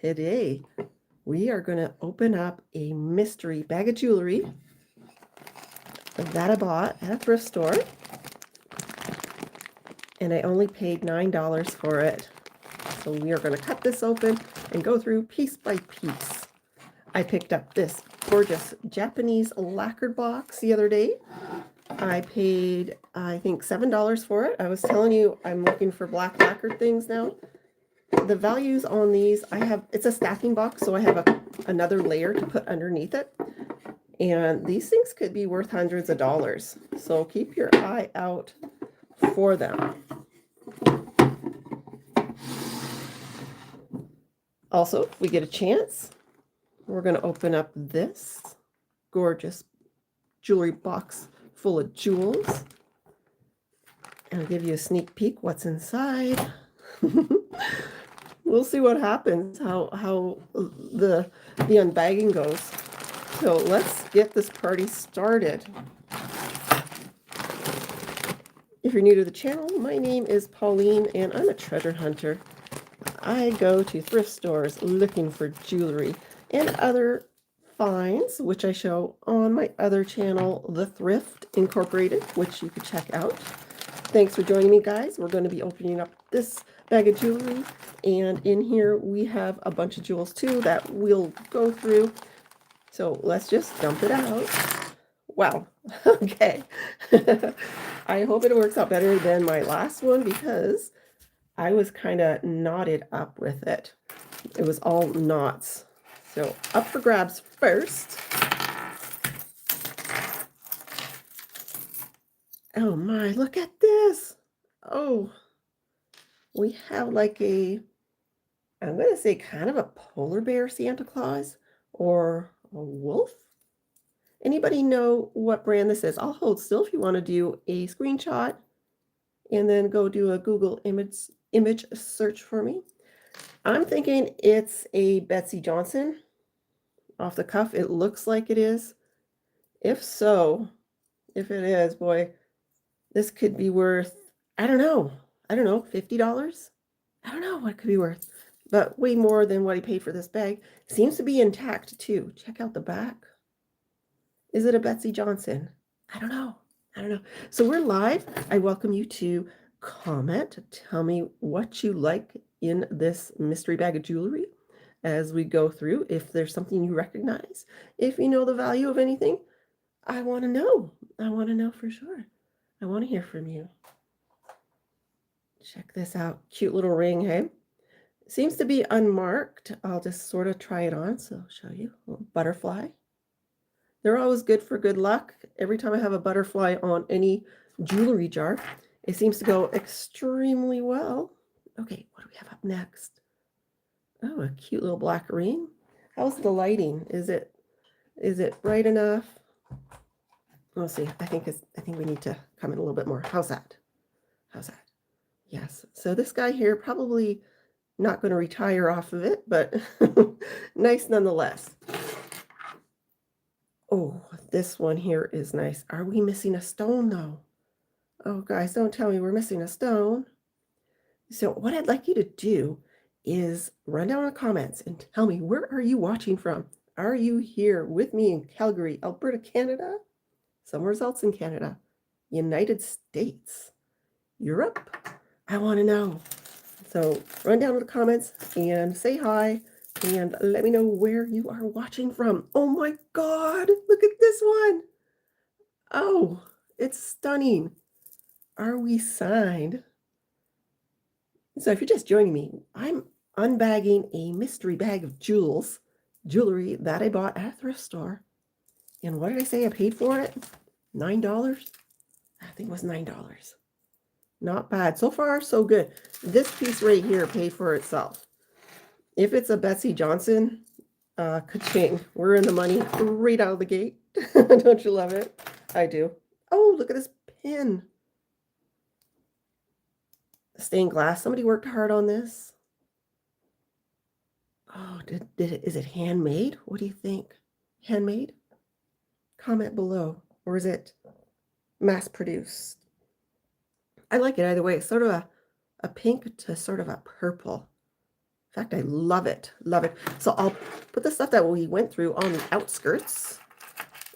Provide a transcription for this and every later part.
Today, we are going to open up a mystery bag of jewelry that I bought at a thrift store, and I only paid $9 for it. So we are going to cut this open and go through piece by piece. I picked up this gorgeous Japanese lacquered box the other day. I paid, I think, $7 for it. I was telling you I'm looking for black lacquered things now. The values on these, it's a stacking box, so I have another layer to put underneath it. And these things could be worth hundreds of dollars. So keep your eye out for them. Also, if we get a chance, we're going to open up this gorgeous jewelry box full of jewels. And I'll give you a sneak peek what's inside. We'll see what happens, how the unbagging goes. So let's get this party started. If you're new to the channel, my name is Pauline and I'm a treasure hunter. I go to thrift stores looking for jewelry and other finds, which I show on my other channel, The Thrift Incorporated, which you can check out. Thanks for joining me, guys. We're going to be opening up this bag of jewelry, and in here we have a bunch of jewels too that we'll go through. So let's just dump it out. Wow. Okay. I hope it works out better than my last one because I was kind of knotted up with it. It was all knots. So up for grabs first. Oh my, look at this. Oh, we have like I'm going to say kind of a polar bear Santa Claus or a wolf. Anybody know what brand this is? I'll hold still if you want to do a screenshot and then go do a Google image search for me. I'm thinking it's a Betsy Johnson. Off the cuff, it looks like it is. If so, if it is, boy, this could be worth, I don't know, $50? I don't know what it could be worth, but way more than what he paid for this bag. Seems to be intact too. Check out the back. Is it a Betsy Johnson? I don't know. So we're live. I welcome you to comment. Tell me what you like in this mystery bag of jewelry as we go through. If there's something you recognize, if you know the value of anything, I want to know. I want to know for sure. I want to hear from you. Check this out. Cute little ring, hey? Seems to be unmarked. I'll just sort of try it on. So I'll show you. A little butterfly. They're always good for good luck. Every time I have a butterfly on any jewelry jar, it seems to go extremely well. Okay, what do we have up next? Oh, a cute little black ring. How's the lighting? Is it bright enough? We'll see. I think we need to come in a little bit more. How's that? Yes. So this guy here probably not going to retire off of it, but nice nonetheless. Oh, this one here is nice. Are we missing a stone though? Oh, guys, don't tell me we're missing a stone. So what I'd like you to do is run down in the comments and tell me, where are you watching from? Are you here with me in Calgary, Alberta, Canada? Somewhere else in Canada? United States? Europe? I want to know. So run down to the comments and say hi and let me know where you are watching from. Oh my God, look at this one. Oh, it's stunning. Are we signed? So if you're just joining me, I'm unbagging a mystery bag of jewelry that I bought at a thrift store. And what did I say I paid for it? $9? I think it was $9. Not bad. So far, so good. This piece right here paid for itself. If it's a Betsy Johnson, ka-ching. We're in the money right out of the gate. Don't you love it? I do. Oh, look at this pin. Stained glass. Somebody worked hard on this. Oh, is it handmade? What do you think? Handmade? Comment below. Or is it mass produced? I like it either way. It's sort of a pink to sort of a purple. fact, I love it. Love it. So I'll put the stuff that we went through on the outskirts,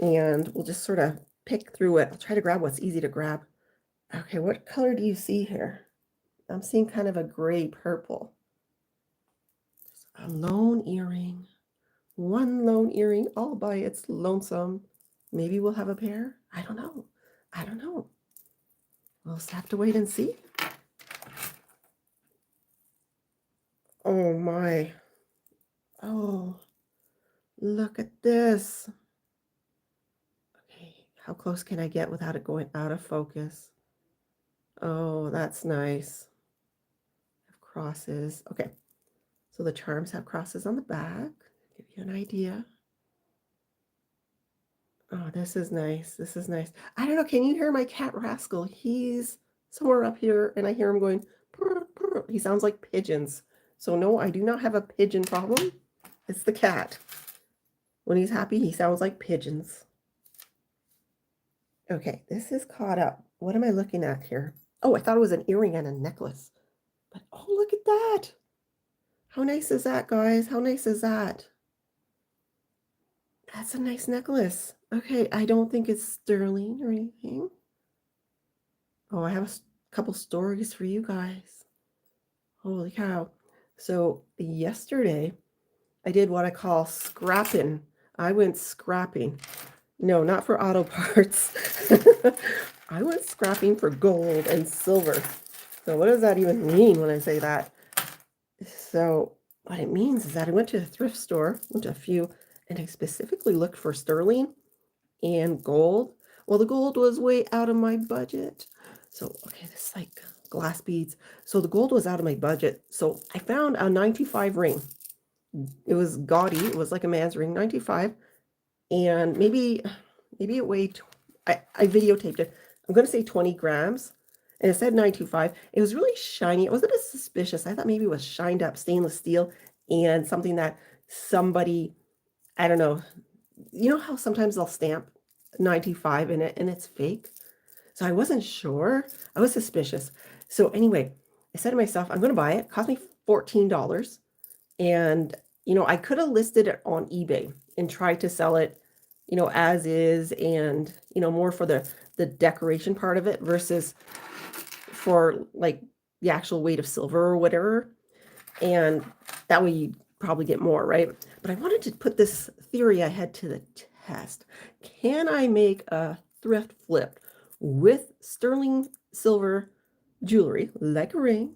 and we'll just sort of pick through it. I'll try to grab what's easy to grab. Okay, what color do you see here? I'm seeing kind of a gray purple. A lone earring. One lone earring all by its lonesome. Maybe we'll have a pair. I don't know. I don't know. We'll just have to wait and see. Oh my. Oh, look at this. Okay, how close can I get without it going out of focus? Oh, that's nice. Have crosses. Okay, so the charms have crosses on the back. Give you an idea. Oh, this is nice. This is nice. I don't know. Can you hear my cat Rascal? He's somewhere up here, and I hear him going, purr, purr. He sounds like pigeons. So no, I do not have a pigeon problem. It's the cat. When he's happy, he sounds like pigeons. Okay, this is caught up. What am I looking at here? Oh, I thought it was an earring and a necklace. But oh, look at that. How nice is that, guys? How nice is that? That's a nice necklace. Okay, I don't think it's sterling or anything. Oh, I have a couple stories for you guys. Holy cow. So yesterday, I did what I call scrapping. I went scrapping. No, not for auto parts. I went scrapping for gold and silver. So what does that even mean when I say that? So what it means is that I went to a thrift store, went to a few, and I specifically looked for sterling and gold. Well, the gold was way out of my budget. So, okay, this is like glass beads. So the gold was out of my budget. So I found a 95 ring. It was gaudy. It was like a man's ring, 95. And maybe it weighed, I videotaped it. I'm going to say 20 grams. And it said 925. It was really shiny. It was a bit suspicious. I thought maybe it was shined up stainless steel and something that somebody, I don't know, you know how sometimes they'll stamp 95 in it and it's fake? So I wasn't sure. I was suspicious. So anyway, I said to myself, I'm going to buy it. It cost me $14. And, you know, I could have listed it on eBay and tried to sell it, you know, as is and, you know, more for the decoration part of it versus for like the actual weight of silver or whatever. And that way you probably get more, right? But I wanted to put this theory I had to the test. Can I make a thrift flip with sterling silver jewelry, like a ring,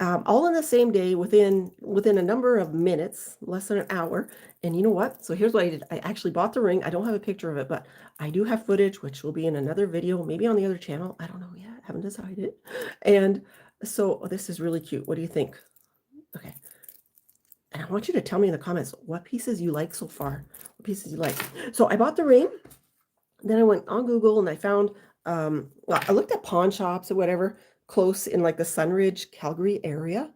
all in the same day within a number of minutes, less than an hour? And you know what? So here's what I did. I actually bought the ring. I don't have a picture of it, but I do have footage, which will be in another video, maybe on the other channel. I don't know yet. Haven't decided. And so this is really cute. What do you think? Okay. And I want you to tell me in the comments what pieces you like so far. What pieces you like. So I bought the ring. Then I went on Google and I found, well, I looked at pawn shops or whatever close in like the Sunridge, Calgary area.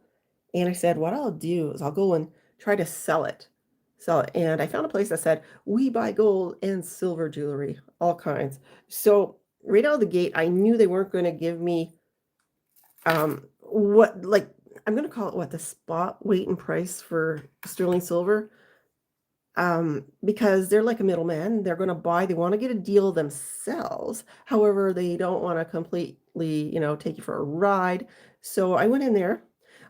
And I said, what I'll do is I'll go and try to sell it. And I found a place that said, we buy gold and silver jewelry, all kinds. So right out of the gate, I knew they weren't going to give me what, like, I'm going to call it what, the spot weight and price for sterling silver. Because they're like a middleman. They're going to buy, they want to get a deal themselves. However, they don't want to completely, you know, take you for a ride. So I went in there.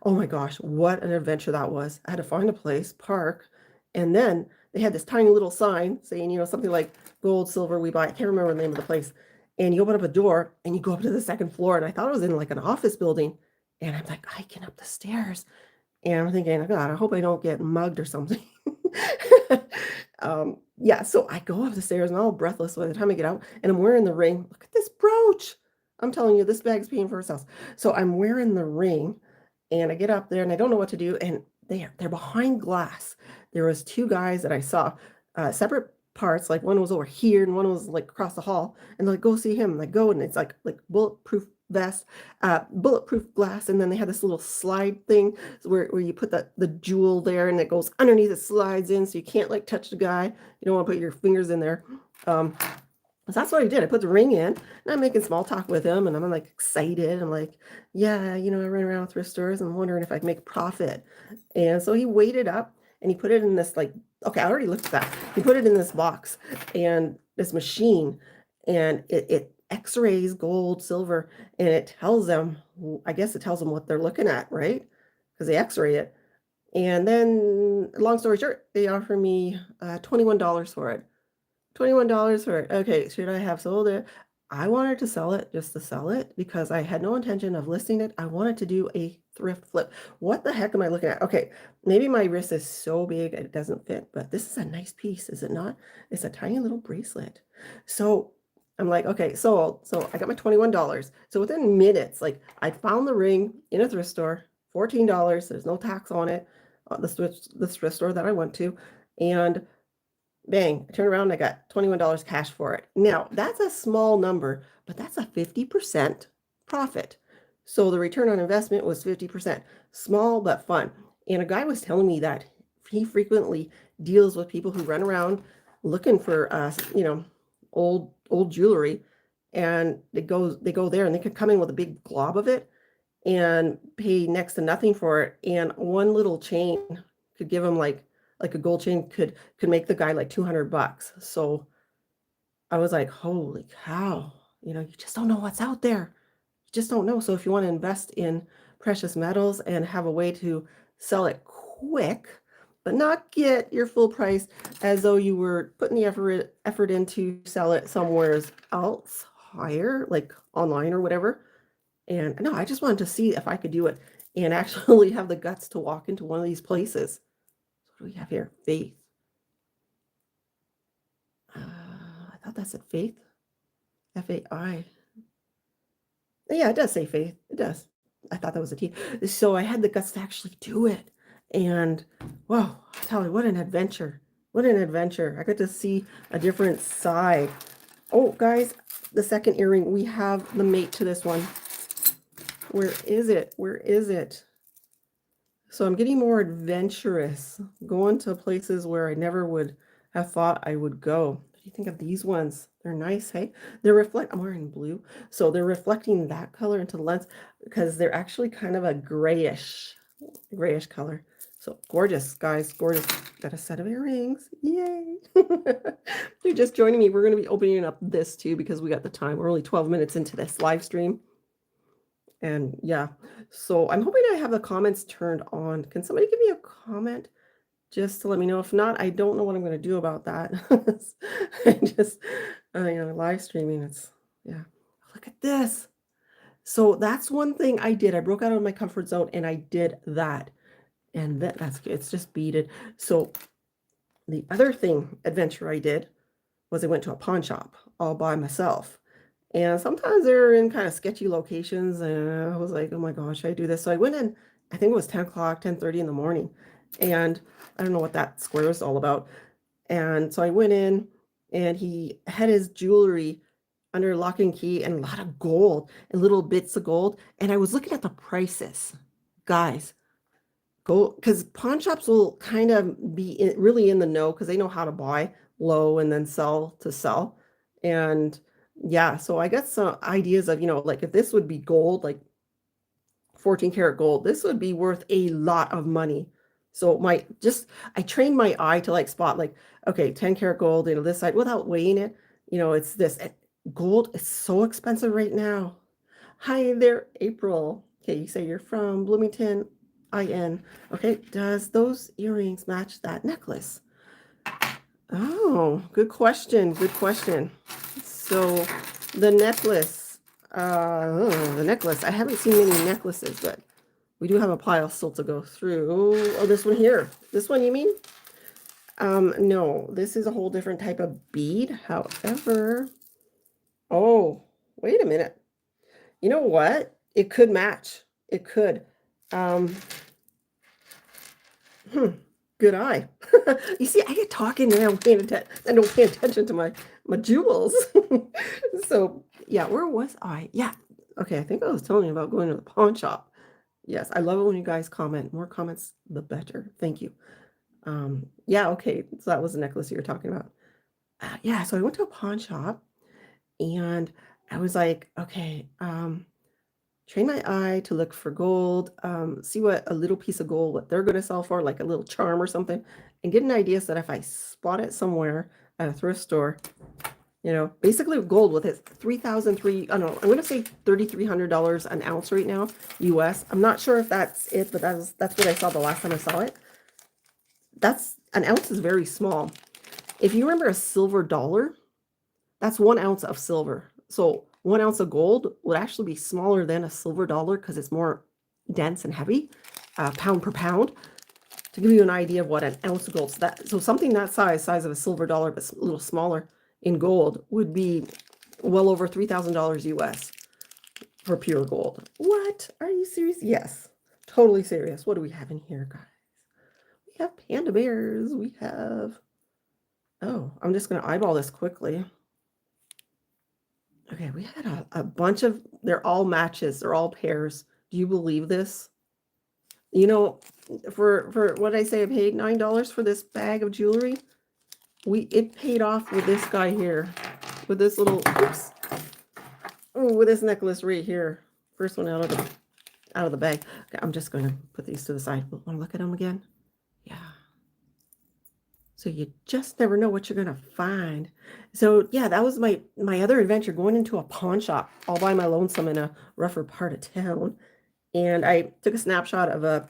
Oh my gosh, what an adventure that was. I had to find a place, park, and then they had this tiny little sign saying, you know, something like gold, silver, we buy. I can't remember the name of the place. And you open up a door and you go up to the second floor. And I thought it was in like an office building. And I'm like hiking up the stairs. And I'm thinking, God, I hope I don't get mugged or something. Yeah, so I go up the stairs and I'm all breathless by the time I get out, and I'm wearing the ring. Look at this brooch. I'm telling you, this bag's paying for itself. So I'm wearing the ring, and I get up there and I don't know what to do. And they're behind glass. There was two guys that I saw, separate parts. Like one was over here and one was like across the hall. And they're like, go see him. Like go, and it's like bulletproof vest, bulletproof glass, and then they had this little slide thing where you put the jewel there and it goes underneath, it slides in so you can't like touch the guy. You don't want to put your fingers in there. So that's what I did. I put the ring in, and I'm making small talk with him, and I'm like excited. I'm like, yeah, I run around thrift stores and I'm wondering if I can make profit. And so he weighed it up and he put it in this like, okay, I already looked at that. He put it in this box and this machine, and it x-rays gold, silver, and it tells them, I guess it tells them what they're looking at, right? Because they x-ray it. And then, long story short, they offer me $21 for it. $21 for it. Okay, should I have sold it? I wanted to sell it just to sell it because I had no intention of listing it. I wanted to do a thrift flip. What the heck am I looking at? Okay, maybe my wrist is so big it doesn't fit, but this is a nice piece, is it not? It's a tiny little bracelet. So I'm like, okay, so I got my $21. So within minutes, like I found the ring in a thrift store, $14. There's no tax on it. The thrift store that I went to, and bang, I turned around and I got $21 cash for it. Now, that's a small number, but that's a 50% profit. So the return on investment was 50%. Small but fun. And a guy was telling me that he frequently deals with people who run around looking for old jewelry, and they go there and they could come in with a big glob of it and pay next to nothing for it. And one little chain could give them like a gold chain could make the guy like $200. So I was like, holy cow, you just don't know what's out there. You just don't know. So if you want to invest in precious metals and have a way to sell it quick, but not get your full price as though you were putting the effort in to sell it somewhere else higher, like online or whatever. And no, I just wanted to see if I could do it and actually have the guts to walk into one of these places. What do we have here? Faith. I thought that said Faith. F-A-I. Yeah, it does say Faith. It does. I thought that was a T. So I had the guts to actually do it. And wow, I tell you, what an adventure. What an adventure. I got to see a different side. Oh, guys, the second earring, we have the mate to this one. Where is it? Where is it? So I'm getting more adventurous, going to places where I never would have thought I would go. What do you think of these ones? They're nice, hey? I'm wearing blue, so they're reflecting that color into the lens because they're actually kind of a grayish color. So gorgeous, guys, gorgeous. Got a set of earrings. Yay. You're just joining me. We're going to be opening up this too because we got the time. We're only 12 minutes into this live stream. And yeah, so I'm hoping I have the comments turned on. Can somebody give me a comment just to let me know? If not, I don't know what I'm going to do about that. I just, live streaming, yeah. Look at this. So that's one thing I did. I broke out of my comfort zone and I did that. And that's good. It's just beaded. So the other adventure I did was I went to a pawn shop all by myself. And sometimes they're in kind of sketchy locations. And I was like, oh my gosh, I do this. So I went in, I think it was 10 o'clock, 10:30 in the morning. And I don't know what that square was all about. And so I went in and he had his jewelry under lock and key and a lot of gold and little bits of gold. And I was looking at the prices. Guys, go, because pawn shops will kind of be really in the know because they know how to buy low and then sell to sell. And yeah, so I got some ideas of, like if this would be gold, like 14 karat gold, this would be worth a lot of money. So I trained my eye to like spot like, okay, 10 karat gold, this side without weighing it, it's this. Gold is so expensive right now. Hi there, April. Okay, you say you're from Bloomington, IN. Okay, does those earrings match that necklace? Oh, good question. Good question. So the necklace, I haven't seen many necklaces, but we do have a pile still to go through. Oh, this one here. This one, you mean? No, this is a whole different type of bead. However, oh, wait a minute. You know what? It could match. It could. Good eye. You see, I get talking and I don't pay attention to my jewels. So yeah, where was I? Yeah. Okay, I think I was telling you about going to the pawn shop. Yes, I love it when you guys comment. More comments, the better. Thank you. Yeah, okay. So that was the necklace you were talking about. Yeah, so I went to a pawn shop and I was like, okay, train my eye to look for gold, see what a little piece of gold, what they're going to sell for, like a little charm or something, and get an idea so that if I spot it somewhere at a thrift store, basically gold with it, 3,003, I don't know, I'm going to say $3,300 an ounce right now, US. I'm not sure if that's it, but that's what I saw the last time I saw it. That's an ounce is very small. If you remember a silver dollar, that's 1 ounce of silver. So 1 ounce of gold would actually be smaller than a silver dollar because it's more dense and heavy, pound per pound. To give you an idea of what an ounce of gold, so something that size of a silver dollar, but a little smaller in gold, would be well over $3,000 US for pure gold. What? Are you serious? Yes, totally serious. What do we have in here, guys? We have panda bears. We have. Oh, I'm just going to eyeball this quickly. Okay, we had a bunch of, they're all matches, they're all pairs. Do you believe this? For what I say, I paid $9 for this bag of jewelry. It paid off with this guy here, with this little, oops, with this necklace right here. First one out of the bag. Okay, I'm just going to put these to the side. Want to look at them again? Yeah. So you just never know what you're going to find. So yeah, that was my other adventure, going into a pawn shop all by my lonesome in a rougher part of town. And I took a snapshot of a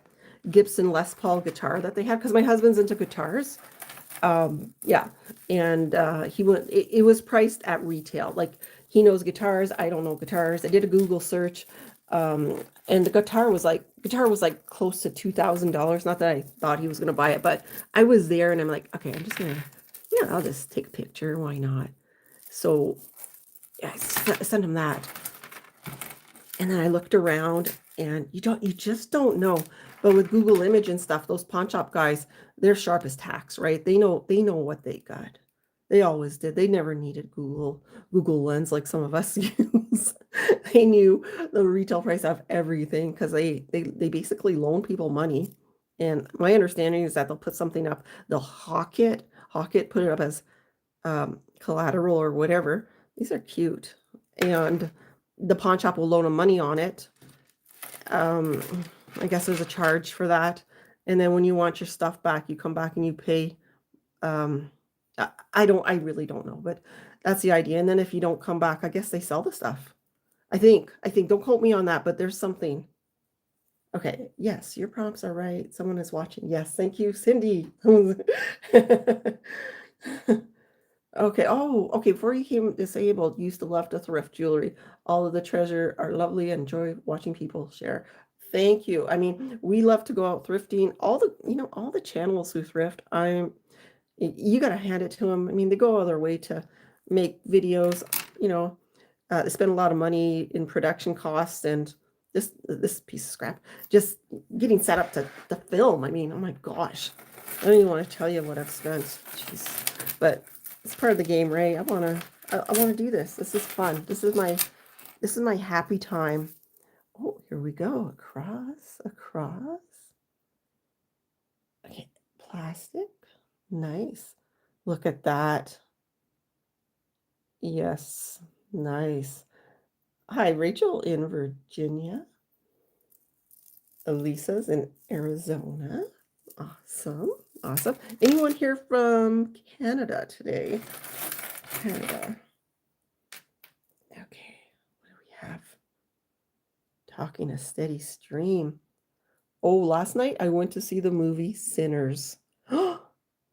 Gibson Les Paul guitar that they had because my husband's into guitars. Yeah. And it was priced at retail. Like, he knows guitars. I don't know guitars. I did a Google search. And the guitar was like close to $2,000. Not that I thought he was going to buy it, but I was there and I'm like, okay, I'm just going to, I'll just take a picture. Why not? So yeah, I sent him that. And then I looked around and you just don't know. But with Google Image and stuff, those pawn shop guys, they're sharp as tacks, right? They know what they got. They always did. They never needed Google Lens like some of us use. They knew the retail price of everything because they basically loan people money. And my understanding is that they'll put something up, they'll hawk it, put it up as collateral or whatever. These are cute. And the pawn shop will loan them money on it. I guess there's a charge for that. And then when you want your stuff back, you come back and you pay. I really don't know, but that's the idea. And then if you don't come back, I guess they sell the stuff. I think, don't quote me on that, but there's something. Okay. Yes, your prompts are right. Someone is watching. Yes. Thank you, Cindy. Okay. Oh, okay. Before you became disabled, you used to love to thrift jewelry. All of the treasure are lovely. Enjoy watching people share. Thank you. I mean, we love to go out thrifting. All the channels who thrift, you got to hand it to them. I mean, they go all their way to make videos, they spend a lot of money in production costs and this piece of scrap, just getting set up to film. I mean, oh my gosh, I don't even want to tell you what I've spent. Jeez. But it's part of the game, Ray. I want to do this. This is fun. This is my happy time. Oh, here we go. Across. Okay, plastic. Nice. Look at that. Yes, nice. Hi, Rachel in Virginia. Elisa's in Arizona. Awesome. Anyone here from Canada today? Canada. Okay, what do we have? Talking a steady stream. Oh, last night I went to see the movie Sinners.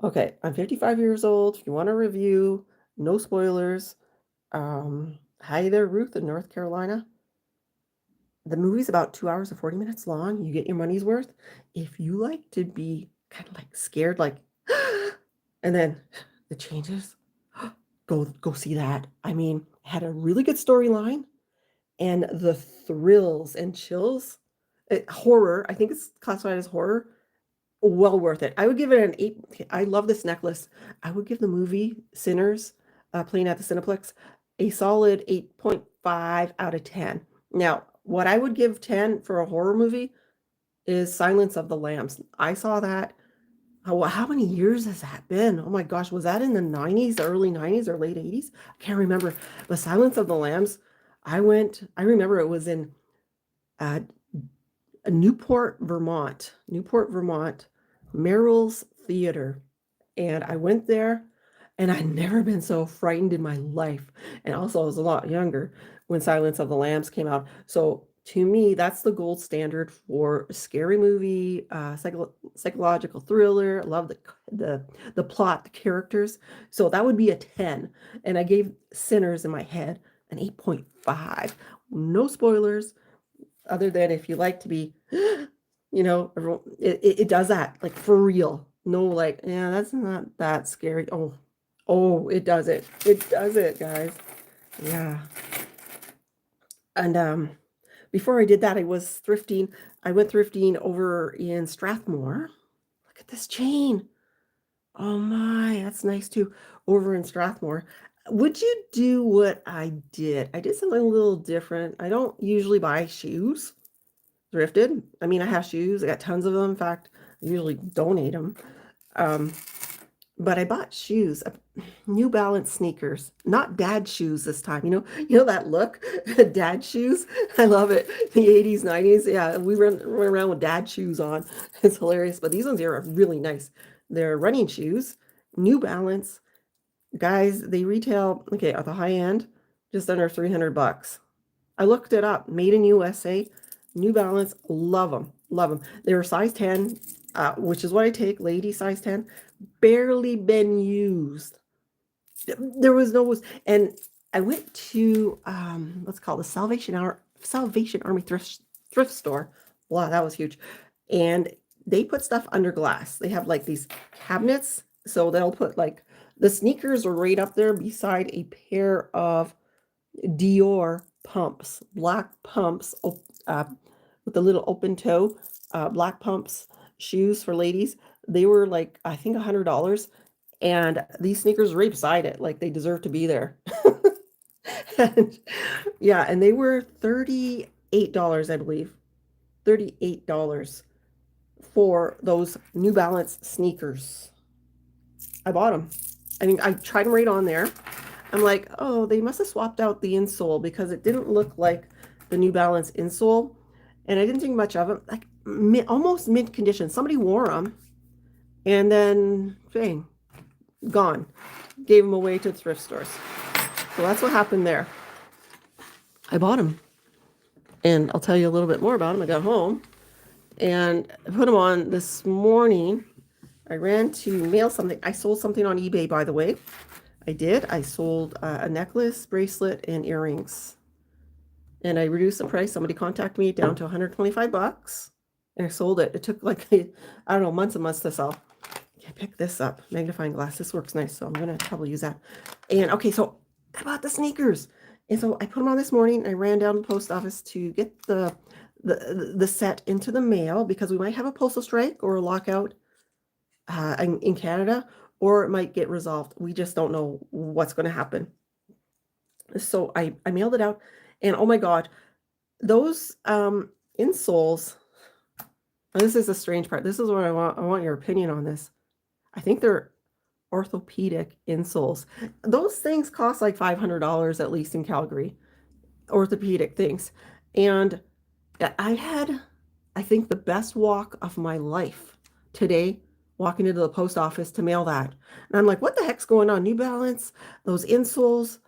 Okay, I'm 55 years old. If you want a review, no spoilers. Hi there, Ruth in North Carolina. The movie's about 2 hours and 40 minutes long. You get your money's worth. If you like to be kind of like scared, like, and then the changes, go see that. I mean, it had a really good storyline, and the thrills and chills, horror. I think it's classified as horror. Well worth it. I would give it an 8. I love this necklace. I would give the movie Sinners, playing at the Cineplex, a solid 8.5 out of 10. Now, what I would give 10 for a horror movie is Silence of the Lambs. I saw that. how many years has that been? Oh my gosh, was that in the 90s, early 90s or late 80s? I can't remember. But Silence of the Lambs, I remember it was in uh, Newport, Vermont, Merrill's Theater. And I went there and I'd never been so frightened in my life. And also, I was a lot younger when Silence of the Lambs came out. So to me, that's the gold standard for a scary movie, psychological thriller. I love the plot, the characters. So that would be a 10. And I gave Sinners in my head an 8.5. No spoilers, other than if you like to be, it does that, like, for real. No, like, yeah, that's not that scary. Oh, it does it. It does it, guys. Yeah. And before I did that, I was thrifting. I went thrifting over in Strathmore. Look at this chain. Oh my, that's nice too. Over in Strathmore. Would you do what I did? I did something a little different. I don't usually buy shoes thrifted. I mean, I have shoes. I got tons of them. In fact, I usually donate them. Um, but I bought shoes, New Balance sneakers, not dad shoes this time. You know that look, dad shoes. I love it. The 80s, 90s. Yeah, we run around with dad shoes on. It's hilarious. But these ones here are really nice. They're running shoes, New Balance. Guys, they retail, okay, at the high end, just under 300 bucks. I looked it up, made in USA, New Balance, love them, love them. They were size 10, which is what I take, lady size 10, barely been used. There was no, and I went to, let's call it the Salvation Army thrift store. Wow, that was huge. And they put stuff under glass. They have like these cabinets, so they'll put like, the sneakers are right up there beside a pair of Dior pumps, black pumps, with the little open toe, black pumps shoes for ladies. They were like, I think, $100, and these sneakers right beside it, like they deserve to be there. And, yeah, and they were $38, I believe, $38 for those New Balance sneakers. I bought them. I mean, I tried them right on there. I'm like, oh, they must have swapped out the insole because it didn't look like the New Balance insole. And I didn't think much of them. Like, almost mint condition. Somebody wore them and then, bang, gone. Gave them away to thrift stores. So that's what happened there. I bought them. And I'll tell you a little bit more about them. I got home and I put them on this morning. I ran to mail something. I sold something on eBay, by the way. I did. I sold a necklace, bracelet, and earrings. And I reduced the price. Somebody contacted me down to 125 bucks. And I sold it. It took like, I don't know, months and months to sell. I picked this up. Magnifying glass. This works nice. So I'm going to probably use that. And okay, so I bought the sneakers. And so I put them on this morning. I ran down to the post office to get the set into the mail because we might have a postal strike or a lockout in Canada, or it might get resolved. We just don't know what's going to happen. So I mailed it out, and oh my God, those insoles. This is the strange part. This is what I want your opinion on this. I think they're orthopedic insoles. Those things cost like $500 at least in Calgary. Orthopedic things. And I had, I think, the best walk of my life today, walking into the post office to mail that. And I'm like, what the heck's going on? New Balance, those insoles.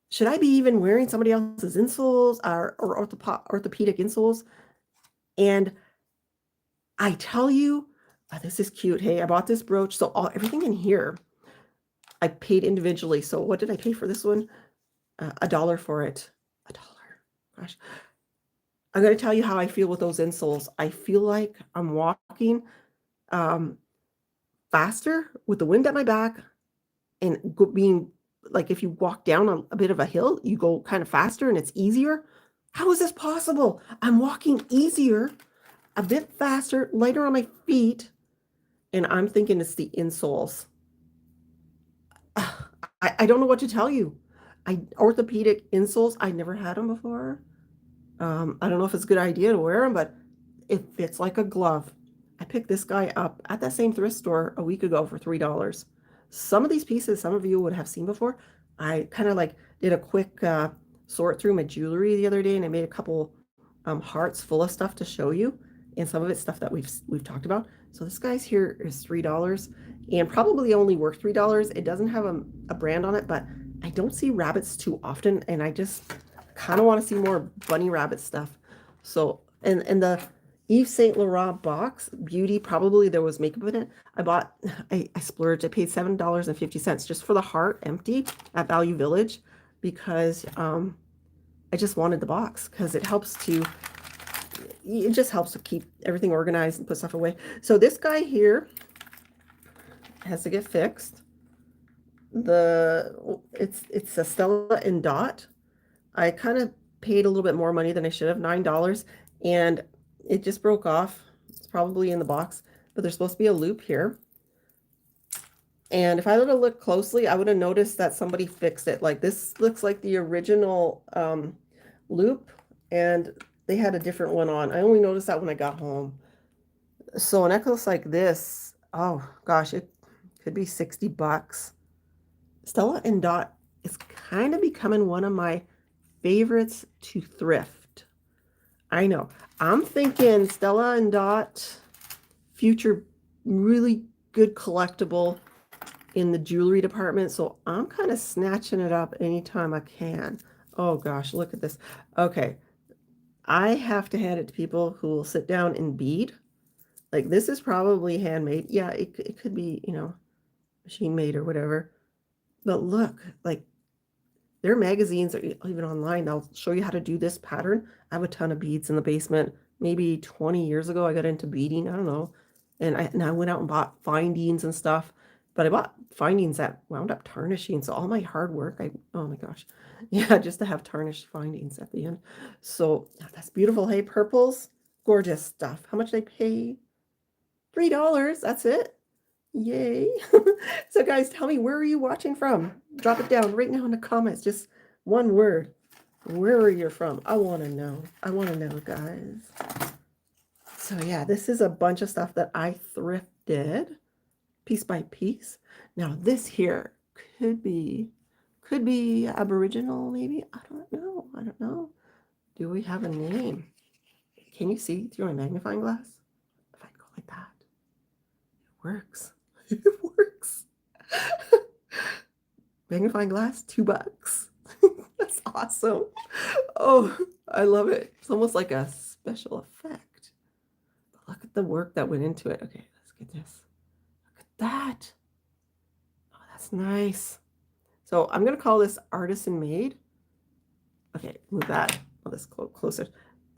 Should I be even wearing somebody else's insoles or orthopedic insoles? And I tell you, this is cute. Hey, I bought this brooch. So everything in here, I paid individually. So what did I pay for this one? $1 for it. $1. Gosh. I'm going to tell you how I feel with those insoles. I feel like I'm walking faster with the wind at my back and being like, if you walk down a bit of a hill, you go kind of faster and it's easier. How is this possible? I'm walking easier, a bit faster, lighter on my feet, and I'm thinking it's the insoles. I don't know what to tell you. Orthopedic insoles, I never had them before. I don't know if it's a good idea to wear them, but it fits like a glove. I picked this guy up at that same thrift store a week ago for $3. Some of these pieces, some of you would have seen before. I kind of like did a quick sort through my jewelry the other day, and I made a couple hearts full of stuff to show you, and some of it's stuff that we've talked about. So this guy's here is $3, and probably only worth $3. It doesn't have a brand on it, but I don't see rabbits too often, and I just kind of want to see more bunny rabbit stuff. So and the Yves Saint Laurent box, beauty, probably there was makeup in it. I splurged. I paid $7.50 just for the heart empty at Value Village because I just wanted the box because it just helps to keep everything organized and put stuff away. So this guy here has to get fixed. It's a Stella and Dot. I kind of paid a little bit more money than I should have, $9, and it just broke off. It's probably in the box, but there's supposed to be a loop here. And if I would have looked closely, I would have noticed that somebody fixed it. Like this looks like the original loop, and they had a different one on. I only noticed that when I got home. So a necklace like this, oh gosh, it could be $60. Stella and Dot is kind of becoming one of my favorites to thrift. I know. I'm thinking Stella and Dot, future really good collectible in the jewelry department. So I'm kind of snatching it up anytime I can. Oh gosh, look at this. Okay. I have to hand it to people who will sit down and bead. Like this is probably handmade. Yeah, it could be, machine made or whatever. But look, like their magazines, or even online, they'll show you how to do this pattern. I have a ton of beads in the basement. Maybe 20 years ago, I got into beading. I don't know. And I went out and bought findings and stuff. But I bought findings that wound up tarnishing. So all my hard work, oh my gosh. Yeah, just to have tarnished findings at the end. So that's beautiful. Hey, purples, gorgeous stuff. How much did I pay? $3. That's it. Yay. So guys, tell me, where are you watching from? Drop it down right now in the comments. Just one word. Where are you from? I want to know. I want to know, guys. So yeah, this is a bunch of stuff that I thrifted piece by piece. Now this here could be Aboriginal, maybe. I don't know. Do we have a name? Can you see through my magnifying glass? If I go like that, it works. It works. Magnifying glass, $2. That's awesome. Oh, I love it. It's almost like a special effect. But look at the work that went into it. Okay, let's get this. Look at that. Oh, that's nice. So I'm going to call this artisan made. Okay, move that. Oh, this closer.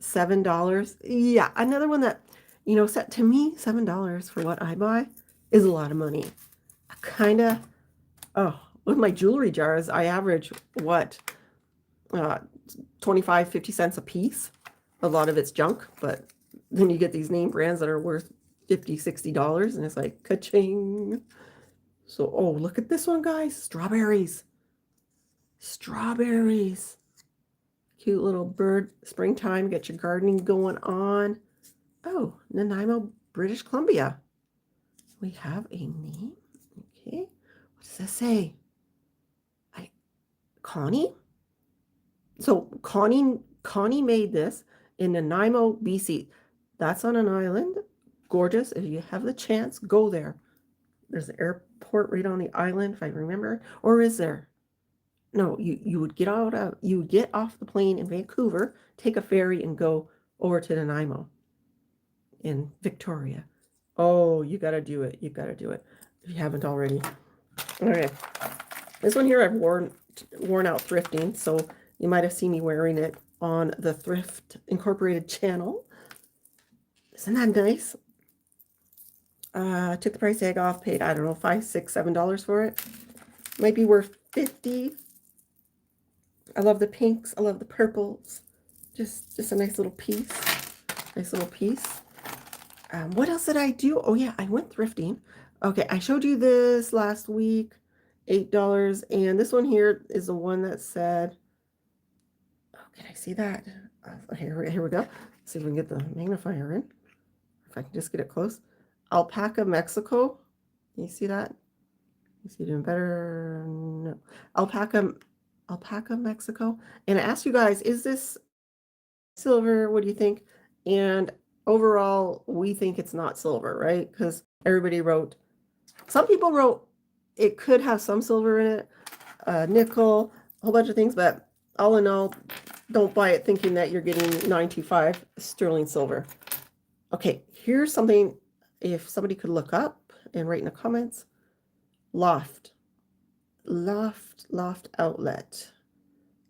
$7. Yeah, another one that, set to me, $7 for what I buy is a lot of money. I kind of, with my jewelry jars, I average what, 25, 50 cents a piece. A lot of it's junk, but then you get these name brands that are worth $50, $60, and it's like ka-ching. So, oh, look at this one, guys. Strawberries. Strawberries. Cute little bird. Springtime. Get your gardening going on. Oh, Nanaimo, British Columbia. We have a name. Okay. What does that say? Connie? So Connie made this in Nanaimo, BC. That's on an island. Gorgeous. If you have the chance, go there. There's an airport right on the island, if I remember. Or is there? No, you would get off the plane in Vancouver, take a ferry, and go over to Nanaimo in Victoria. Oh, you got to do it. You got to do it if you haven't already. Okay. This one here I've worn out thrifting, so you might have seen me wearing it on the Thrift Incorporated channel. Isn't that nice? Took the price tag off, paid, I don't know, $5, $6, $7 for it. Might be worth $50. I love the pinks. I love the purples. Just a nice little piece. Nice little piece. What else did I do? Oh yeah, I went thrifting. Okay, I showed you this last week. $8. And this one here is the one that said, oh, can I see that? Here we go. See if we can get the magnifier in. If I can just get it close. Alpaca, Mexico. You see that? You see doing better? No. Alpaca, Mexico. And I asked you guys, is this silver? What do you think? And overall, we think it's not silver, right? Because everybody wrote, some people wrote it could have some silver in it, nickel, a whole bunch of things, but all in all, don't buy it thinking that you're getting 925 sterling silver. Okay, here's something, if somebody could look up and write in the comments, loft outlet.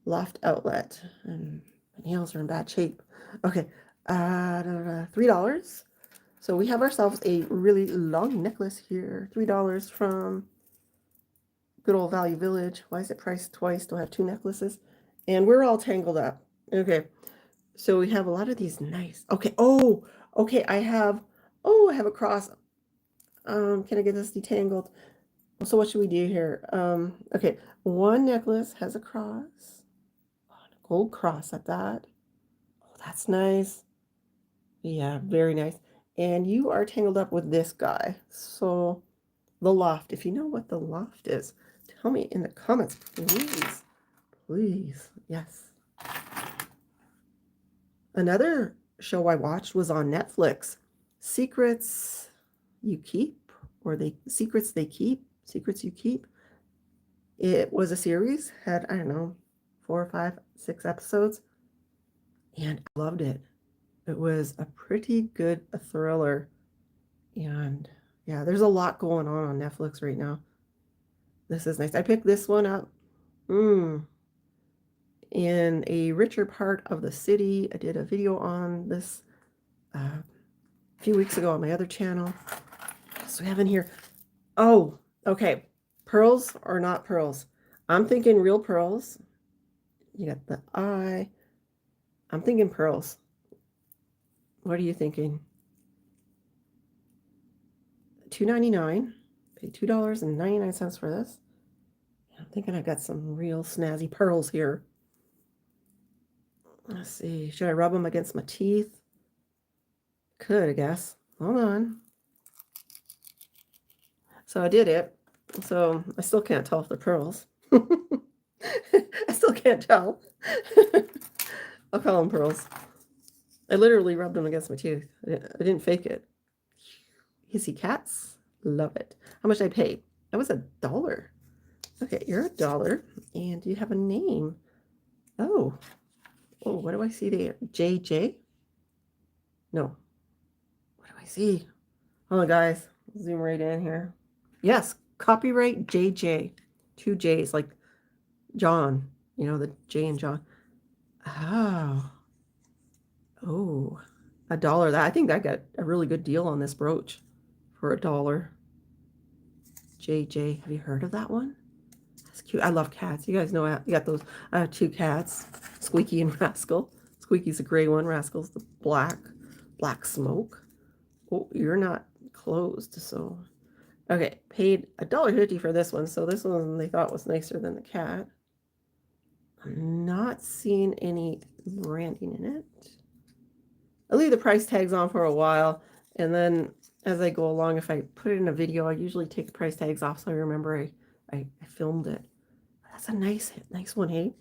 Loft outlet. And my nails are in bad shape. Okay, $3. So we have ourselves a really long necklace here. $3 from good old Value Village. Why is it priced twice? Do I have two necklaces? And we're all tangled up. Okay, so we have a lot of these nice. Okay, okay, I have a cross. Can I get this detangled? So what should we do here? Okay, one necklace has a cross, a gold cross at that. Oh, that's nice. Yeah, very nice. And you are tangled up with this guy. So the loft, if you know what the loft is, tell me in the comments, please. Please, yes. Another show I watched was on Netflix, Secrets You Keep, or Secrets They Keep, Secrets You Keep. It was a series, had, I don't know, 4 or 5, 6 episodes, and I loved it. It was a pretty good thriller, and yeah, there's a lot going on Netflix right now. This is nice. I picked this one up. In a richer part of the city. I did a video on this a few weeks ago on my other channel. So we have in here. Oh, okay. Pearls or not pearls? I'm thinking real pearls. You got the eye. I'm thinking pearls. What are you thinking? $2.99. Pay $2.99 for this. I'm thinking I got some real snazzy pearls here. Let's see. Should I rub them against my teeth? Could, I guess. Hold on. So I did it. So I still can't tell if they're pearls. I still can't tell. I'll call them pearls. I literally rubbed them against my tooth. I didn't fake it. Hissy cats. Love it. How much I paid? That was $1. Okay, you're $1. And you have a name. Oh, what do I see there? JJ? No. What do I see? Hold on, guys. Zoom right in here. Yes, copyright JJ. 2 J's, like John. You know, the J in John. Oh, $1. I think I got a really good deal on this brooch for $1. JJ, have you heard of that one? That's cute. I love cats. You guys know I got those. I have 2 cats, Squeaky and Rascal. Squeaky's the gray one. Rascal's the black smoke. Oh, you're not closed, so okay. Paid $1.50 for this one. So this one they thought was nicer than the cat. I'm not seeing any branding in it. I leave the price tags on for a while, and then as I go along, if I put it in a video, I usually take the price tags off so I remember I filmed it. That's a nice one, hey?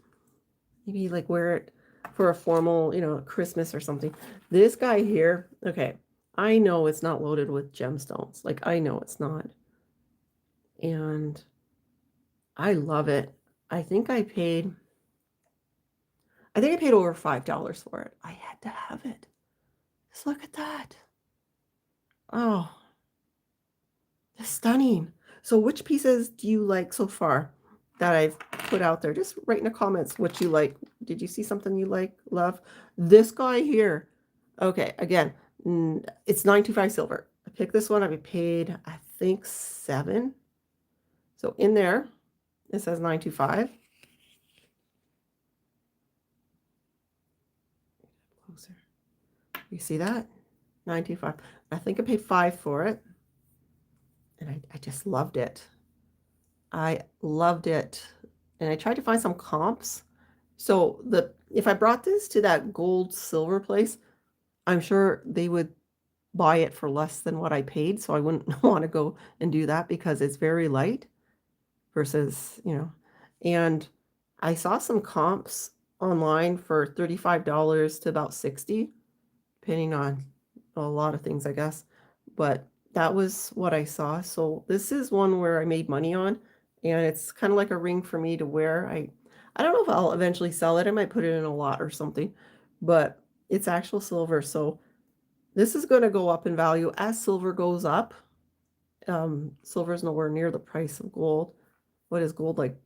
Maybe like wear it for a formal, Christmas or something. This guy here, okay, I know it's not loaded with gemstones. Like, I know it's not. And I love it. I think I paid over $5 for it. I had to have it. Just look at that. Oh, that's stunning. So which pieces do you like so far that I've put out there? Just write in the comments what you like. Did you see something you like, love? This guy here. Okay, again, it's $9.25 silver. I picked this one. I paid, I think, $7. So in there, it says $9.25. Closer. You see that? $9.25. I think I paid $5 for it. And I just loved it. I loved it. And I tried to find some comps. So if I brought this to that gold silver place, I'm sure they would buy it for less than what I paid, so I wouldn't want to go and do that because it's very light versus, and I saw some comps online for $35 to about 60, depending on a lot of things, I guess. But that was what I saw. So this is one where I made money on, and it's kind of like a ring for me to wear. I don't know if I'll eventually sell it. I might put it in a lot or something, but it's actual silver. So this is going to go up in value as silver goes up. Silver is nowhere near the price of gold. What is gold, like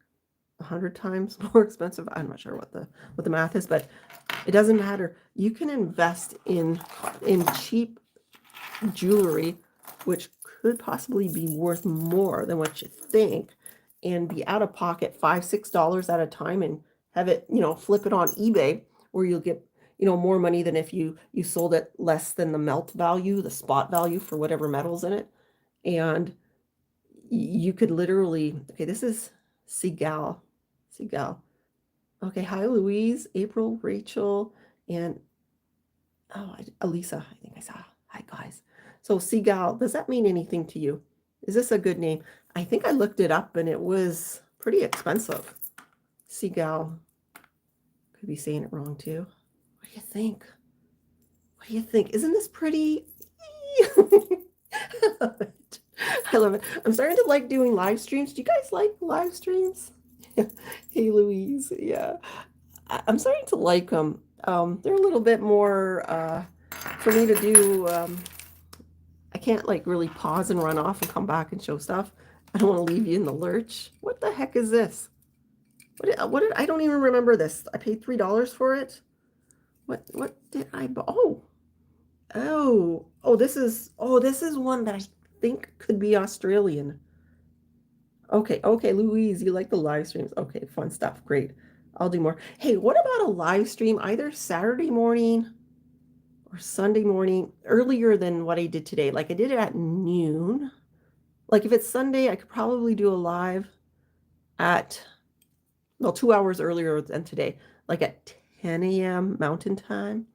100 times more expensive? I'm not sure what the math is, but it doesn't matter. You can invest in cheap jewelry, which could possibly be worth more than what you think, and be out of pocket $5-6 at a time, and have it, flip it on eBay, where you'll get, more money than if you sold it less than the melt value, the spot value for whatever metal's in it. And you could literally, okay, this is Seagal. Okay, hi Louise, April, Rachel, and Elisa, I think I saw. Hi guys. So Seagal, does that mean anything to you? Is this a good name? I think I looked it up and it was pretty expensive. Seagal. Could be saying it wrong too. What do you think? What do you think? Isn't this pretty? I love it. I love it. I'm starting to like doing live streams. Do you guys like live streams? Hey Louise, yeah. I'm starting to like them. They're a little bit more for me to do. I can't like really pause and run off and come back and show stuff. I don't want to leave you in the lurch. What the heck is this? What did I don't even remember this. I paid $3 for it. What did I buy? This is one that I think could be Australian. Okay, Louise, you like the live streams. Okay, fun stuff. Great. I'll do more. Hey, what about a live stream either Saturday morning or Sunday morning earlier than what I did today? Like I did it at noon. Like if it's Sunday, I could probably do a live at, 2 hours earlier than today, like at 10 a.m. Mountain Time.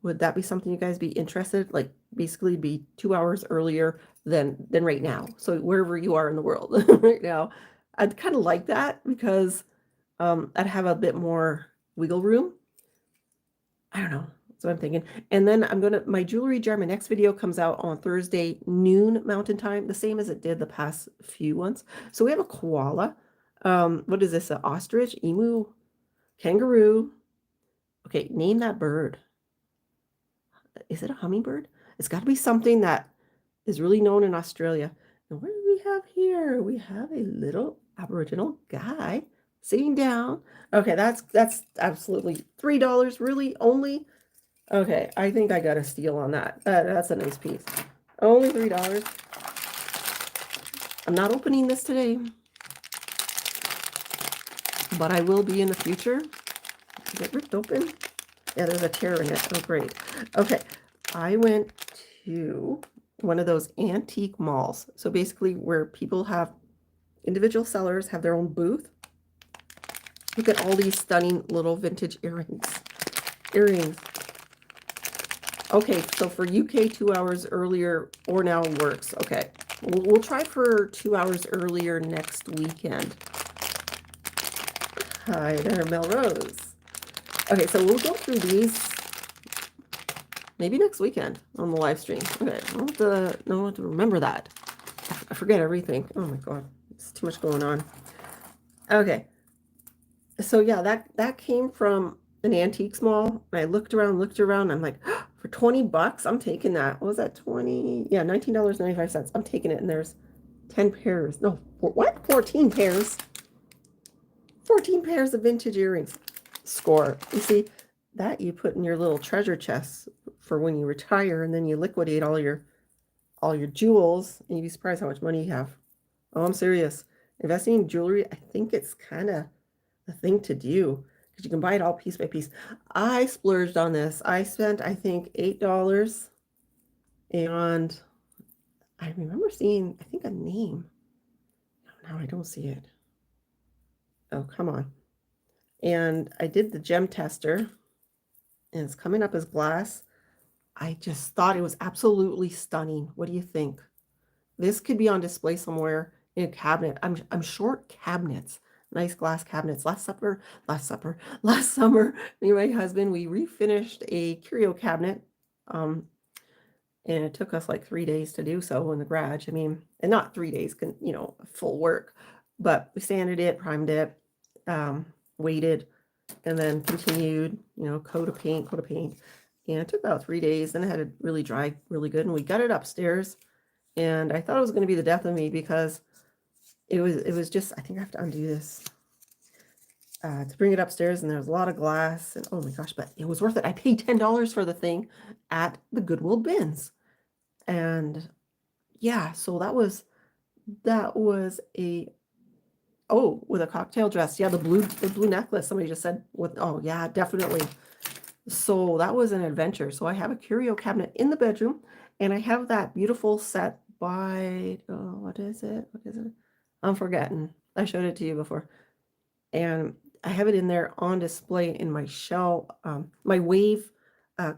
Would that be something you guys be interested? Like basically be 2 hours earlier than right now. So wherever you are in the world right now, I'd kind of like that because I'd have a bit more wiggle room. I don't know. That's what I'm thinking. And then my jewelry jar, my next video comes out on Thursday, noon Mountain Time, the same as it did the past few ones. So we have a koala. What is this? An ostrich, emu, kangaroo. Okay, name that bird. Is it a hummingbird? It's got to be something that is really known in Australia. And what do we have here? We have a little Aboriginal guy sitting down. Okay, that's absolutely $3, really only. Okay, I think I got a steal on that. That's a nice piece. Only $3. I'm not opening this today, but I will be in the future. Is it ripped open? Yeah, there's a tear in it. Oh, great. Okay, I went to one of those antique malls. So basically where people have, individual sellers have their own booth. Look at all these stunning little vintage earrings. Okay, so for UK 2 hours earlier or now works. Okay, we'll try for 2 hours earlier next weekend. Hi there, Melrose. Okay, so we'll go through these maybe next weekend on the live stream. Okay, I don't have to remember that. I forget everything. Oh my God, it's too much going on. Okay, so yeah, that came from an antiques mall. I looked around. I'm like, oh, for 20 bucks, I'm taking that. What was that? 20? Yeah, $19.95. I'm taking it, and there's 10 pairs. No, what? 14 pairs. 14 pairs of vintage earrings. Score. You see, that you put in your little treasure chest for when you retire, and then you liquidate all your jewels, and you'd be surprised how much money you have. Oh, I'm serious. Investing in jewelry, I think it's kind of a thing to do because you can buy it all piece by piece. I splurged on this. I spent, I think, $8, and I remember seeing, I think, a name. Now I don't see it. Oh, come on. And I did the gem tester, and it's coming up as glass. I just thought it was absolutely stunning. What do you think? This could be on display somewhere in a cabinet. I'm short cabinets, nice glass cabinets. Last summer, me and my husband, we refinished a curio cabinet. Um, and it took us like 3 days to do so in the garage. I mean, and not 3 days, full work, but we sanded it, primed it, waited, and then continued, coat of paint. And it took about 3 days. Then it had to really dry really good. And we got it upstairs. And I thought it was going to be the death of me because it was just, I think I have to undo this to bring it upstairs. And there's a lot of glass. And oh my gosh, but it was worth it. I paid $10 for the thing at the Goodwill bins. And yeah, so that was with a cocktail dress. Yeah, the blue necklace. Somebody just said oh yeah, definitely. So that was an adventure. So I have a curio cabinet in the bedroom, and I have that beautiful set by what is it? I'm forgetting. I showed it to you before. And I have it in there on display in my shell, my wave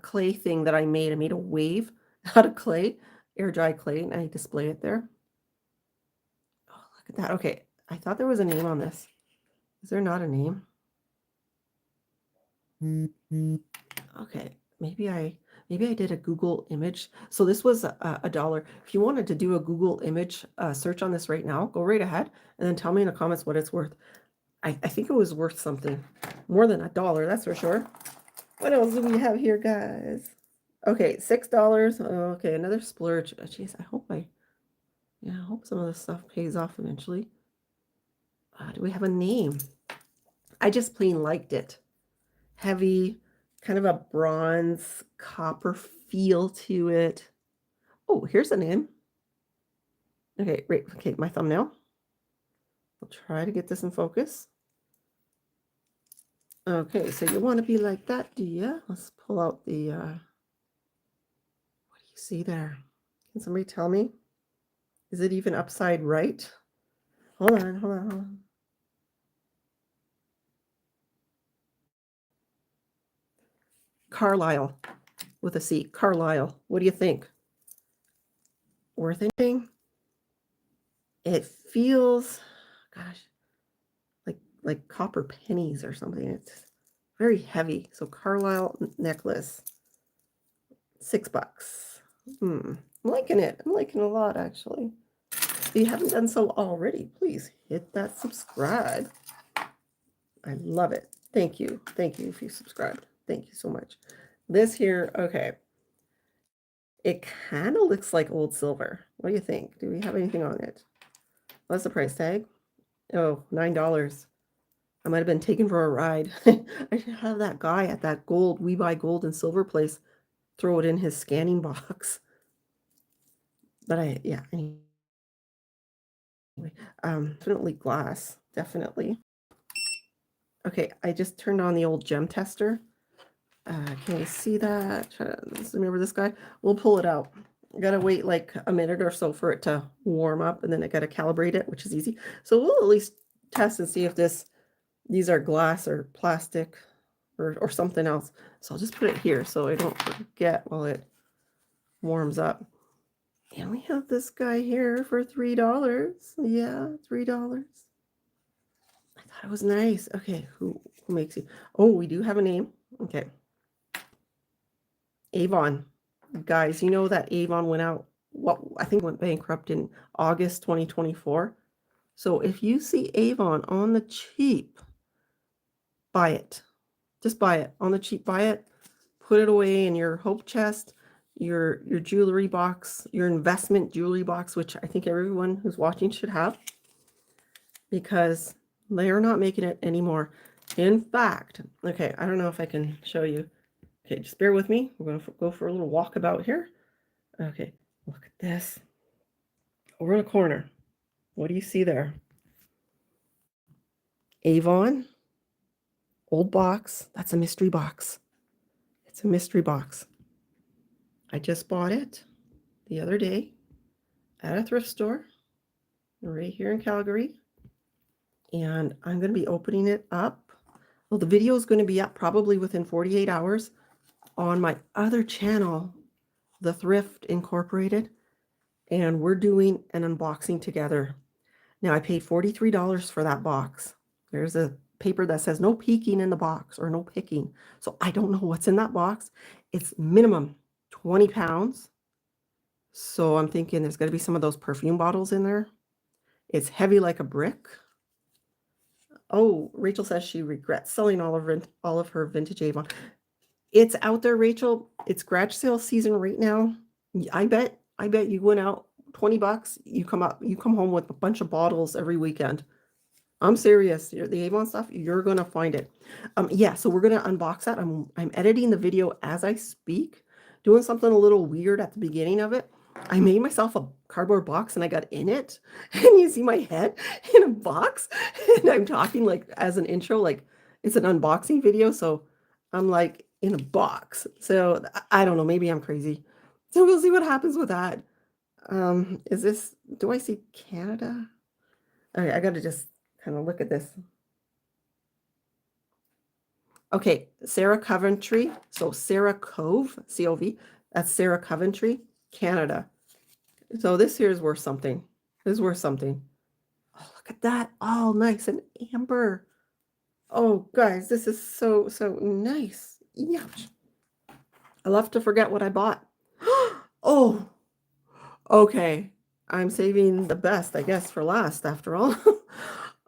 clay thing that I made. I made a wave out of clay, air dry clay, and I display it there. Oh, look at that. Okay, I thought there was a name on this. Is there not a name? Okay, maybe I did a Google image. So this was a dollar. If you wanted to do a Google image search on this right now, go right ahead and then tell me in the comments what it's worth. I think it was worth something more than $1, that's for sure. What else do we have here, guys? Okay, $6. Okay, another splurge. Jeez, I hope some of this stuff pays off eventually. Do we have a name? I just plain liked it. Heavy, kind of a bronze copper feel to it. Oh, here's a name. Okay, right. Okay, my thumbnail. I'll try to get this in focus. Okay, so you want to be like that, do you? Let's pull out the, what do you see there? Can somebody tell me? Is it even upside right? Hold on. Carlisle with a C. Carlisle. What do you think? Worth anything? It feels, gosh, like copper pennies or something. It's very heavy. So Carlisle necklace, $6. I'm liking it. I'm liking it a lot, actually. If you haven't done so already, please hit that subscribe. I love it. Thank you if you subscribed. Thank you so much. This here, okay. It kind of looks like old silver. What do you think? Do we have anything on it? What's the price tag? Oh, $9. I might have been taken for a ride. I should have that guy at that We Buy Gold and Silver place throw it in his scanning box. But anyway, definitely glass, definitely. Okay, I just turned on the old gem tester. Can you see that? Remember this guy? We'll pull it out. Gotta wait like a minute or so for it to warm up, and then I gotta calibrate it, which is easy. So we'll at least test and see if these are glass or plastic or something else. So I'll just put it here so I don't forget while it warms up. And we have this guy here for $3. Yeah, $3. I thought it was nice. Okay, who makes it? Oh, we do have a name. Okay. Avon. Guys, you know that Avon went out, I think went bankrupt in August 2024. So if you see Avon on the cheap, buy it. Just buy it. On the cheap, buy it. Put it away in your hope chest, your jewelry box, your investment jewelry box, which I think everyone who's watching should have, because they are not making it anymore. In fact, okay, I don't know if I can show you. Okay, just bear with me. We're going to go for a little walkabout here. Okay, look at this. Over in a corner. What do you see there? Avon. Old box. That's a mystery box. It's a mystery box. I just bought it the other day at a thrift store right here in Calgary. And I'm going to be opening it up. Well, the video is going to be up probably within 48 hours on my other channel the Thrift Incorporated, and we're doing an unboxing together. Now, I paid $43 for that box. There's a paper that says no peeking in the box or no picking. So I don't know what's in that box. It's minimum 20 pounds. So I'm thinking there's got to be some of those perfume bottles in there. It's heavy like a brick. Oh, Rachel says she regrets selling all of her vintage Avon. It's out there, Rachel. It's garage sale season right now. I bet you went out $20. You come home with a bunch of bottles every weekend. I'm serious. The Avon stuff, you're gonna find it. Yeah, so we're gonna unbox that. I'm editing the video as I speak, doing something a little weird at the beginning of it. I made myself a cardboard box and I got in it, and you see my head in a box, and I'm talking like as an intro, like it's an unboxing video, so I'm like in a box. So I don't know, maybe I'm crazy. So we'll see what happens with that. Do I see Canada? Okay, I gotta just kind of look at this. Okay, Sarah Coventry. So Sarah Cove, C-O-V. That's Sarah Coventry, Canada. So this here is worth something. This is worth something. Oh, look at that. All nice and amber. Oh, guys, this is so nice. Ouch. I love to forget what I bought. Oh, okay. I'm saving the best, I guess, for last after all.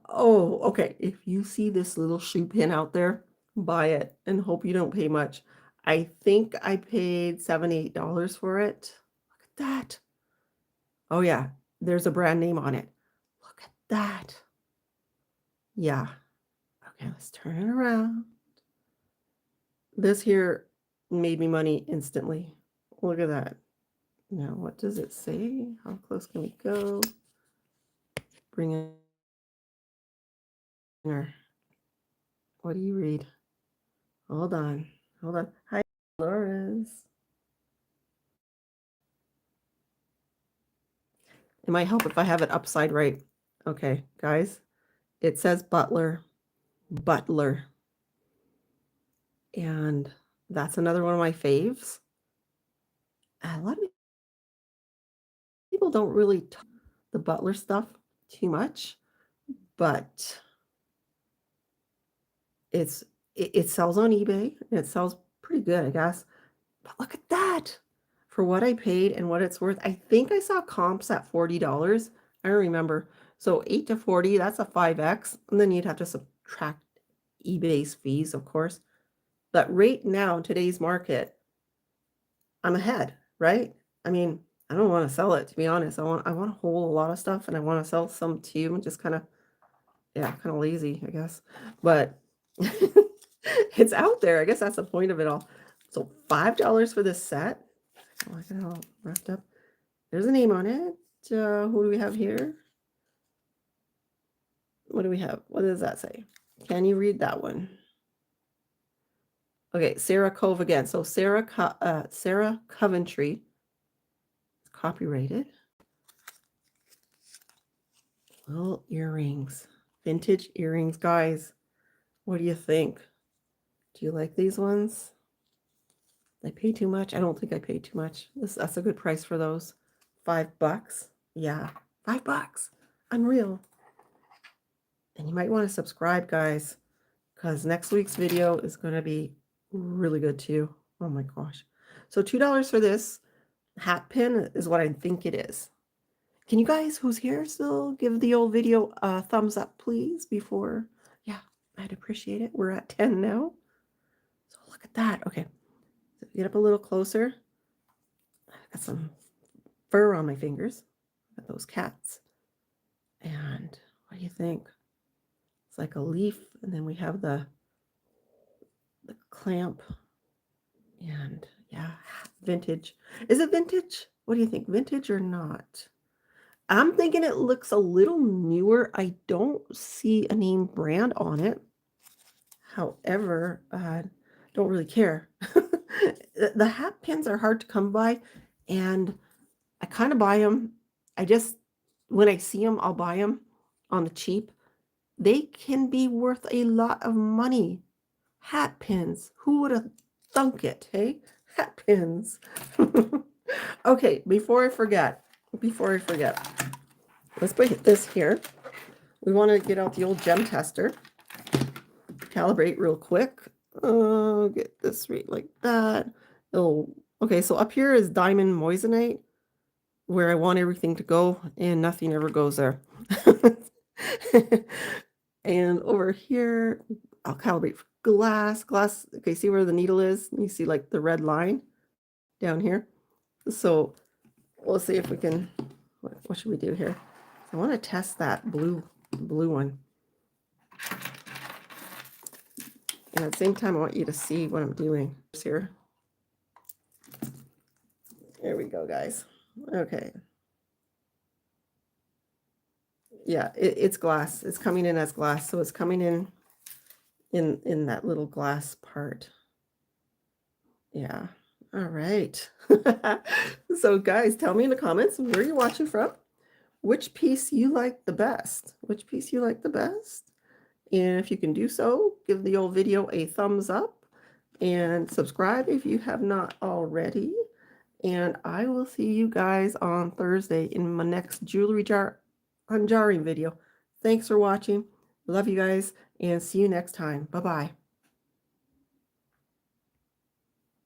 Oh, okay. If you see this little shoe pin out there, buy it and hope you don't pay much. I think I paid $7, $8 for it. Look at that. Oh, yeah. There's a brand name on it. Look at that. Yeah. Okay, let's turn it around. This here made me money instantly. Look at that. Now, what does it say? How close can we go? Bring in her. What do you read? Hold on. Hold on. Hi, Dolores. It might help if I have it upside right. Okay, guys. It says Butler. Butler. And that's another one of my faves. A lot of people don't really talk the Butler stuff too much, but it sells on eBay. It sells pretty good, I guess. But look at that. For what I paid and what it's worth, I think I saw comps at $40. I don't remember. So 8 to 40, that's a 5x. And then you'd have to subtract eBay's fees, of course. But right now, in today's market, I'm ahead, right? I mean, I don't want to sell it, to be honest. I want to hold a lot of stuff and I want to sell some too, and just kind of lazy, I guess. But it's out there. I guess that's the point of it all. So $5 for this set. Oh, look at how wrapped up. There's a name on it. Who do we have here? What do we have? What does that say? Can you read that one? Okay, Sarah Cove again. So Sarah Coventry. It's copyrighted. Little earrings. Vintage earrings, guys. What do you think? Do you like these ones? I pay too much? I don't think I paid too much. That's a good price for those. $5. Yeah, $5. Unreal. And you might want to subscribe, guys, because next week's video is going to be really good too. Oh my gosh. So $2 for this hat pin is what I think it is. Can you guys, who's here still, give the old video a thumbs up, please, before? Yeah, I'd appreciate it. We're at 10 now. So look at that. Okay. So get up a little closer. I got some fur on my fingers. Got those cats. And what do you think? It's like a leaf, and then we have the clamp. And yeah, vintage. Is it vintage? What do you think? Vintage or not? I'm thinking it looks a little newer. I don't see a name brand on it. However, don't really care. The hat pins are hard to come by, and I kind of buy them. When I see them, I'll buy them on the cheap. They can be worth a lot of money. Hat pins. Who would have thunk it, hey? Hat pins. Okay, before I forget, let's put this here. We want to get out the old gem tester, calibrate real quick. Get this right like that. Oh, okay, so up here is diamond moissanite, where I want everything to go, and nothing ever goes there. And over here, I'll calibrate for glass. Glass, okay, see where the needle is? You see like the red line down here? So we'll see if we can, what should we do here? I want to test that blue one. And at the same time, I want you to see what I'm doing here. There we go, guys. Okay. Yeah, it's glass. It's coming in as glass. So it's coming in that little glass part. Yeah. All right. So guys, tell me in the comments where you're watching from. Which piece you like the best? Which piece you like the best? And if you can do so, give the old video a thumbs up and subscribe if you have not already. And I will see you guys on Thursday in my next jewelry jar unjarring video. Thanks for watching. Love you guys and see you next time. Bye-bye.